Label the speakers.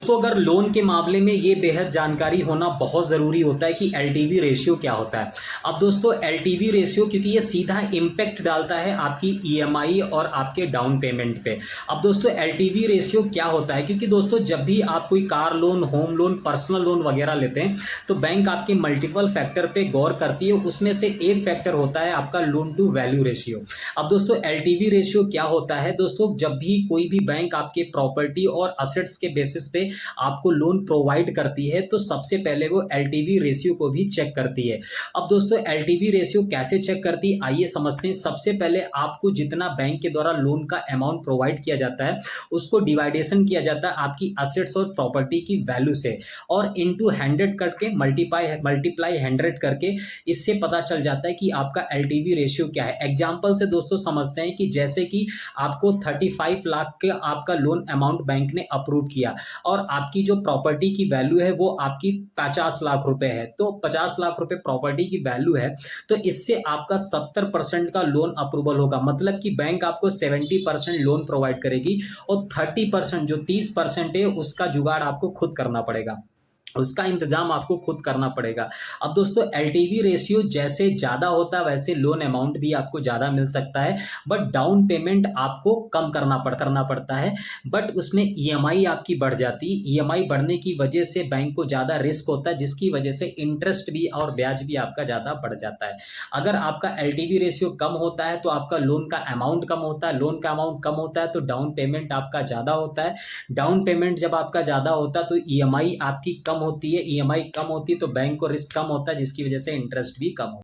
Speaker 1: तो अगर लोन के मामले में ये बेहद जानकारी होना बहुत ज़रूरी होता है कि एलटीवी रेशियो क्या होता है। अब दोस्तों एलटीवी रेशियो, क्योंकि ये सीधा इम्पैक्ट डालता है आपकी ईएमआई और आपके डाउन पेमेंट पे। अब दोस्तों एलटीवी रेशियो क्या होता है, क्योंकि दोस्तों जब भी आप कोई car loan, home loan, personal loan वगैरह लेते हैं तो बैंक आपके मल्टीपल फैक्टर पे गौर करती है। उसमें से एक फैक्टर होता है आपका लोन टू वैल्यू रेशियो। अब दोस्तों एलटीवी रेशियो क्या होता है दोस्तों, जब भी कोई भी बैंक आपके प्रॉपर्टी और असेट्स के बेसिस पे आपको लोन प्रोवाइड करती है तो सबसे पहले वो एलटीवी रेशियो को भी चेक करती है। अब दोस्तों एलटीवी रेशियो कैसे चेक करती है, आइए समझते हैं। सबसे पहले आपको जितना बैंक के द्वारा लोन का अमाउंट प्रोवाइड किया जाता है उसको डिवाइडेशन किया जाता है आपकी असेट्स और प्रॉपर्टी की वैल्यू से, और इनटू 100 करके मल्टीप्लाई 100 करके इससे पता चल जाता है कि आपका एलटीवी रेशियो क्या है। एग्जाम्पल से दोस्तों समझते हैं कि जैसे कि आपको 35 लाख के आपका लोन अमाउंट बैंक ने अप्रूव किया और आपकी जो प्रॉपर्टी की वैल्यू है वो आपकी 50 लाख रुपए है, तो 50 लाख रुपए प्रॉपर्टी की वैल्यू है, तो इससे आपका 70% का लोन अप्रूवल होगा। मतलब कि बैंक आपको 70% लोन प्रोवाइड करेगी और 30% जो 30% है उसका जुगाड़ आपको खुद करना पड़ेगा, उसका इंतजाम आपको खुद करना पड़ेगा। अब दोस्तों एलटीवी रेशियो जैसे ज़्यादा होता है वैसे लोन अमाउंट भी आपको ज़्यादा मिल सकता है, बट डाउन पेमेंट आपको कम करना पड़ता है। बट उसमें ईएमआई आपकी बढ़ जाती है। ईएमआई बढ़ने की वजह से बैंक को ज़्यादा रिस्क होता है, जिसकी वजह से इंटरेस्ट भी और ब्याज भी आपका ज़्यादा बढ़ जाता है। अगर आपका एलटीवी रेशियो कम होता है तो आपका लोन का अमाउंट कम होता है, लोन का अमाउंट कम होता है तो डाउन पेमेंट आपका ज़्यादा होता है। डाउन पेमेंट जब आपका ज़्यादा होता है तो ईएमआई आपकी कम होती है, ईएमआई कम होती है तो बैंक को रिस्क कम होता है, जिसकी वजह से इंटरेस्ट भी कम होता है।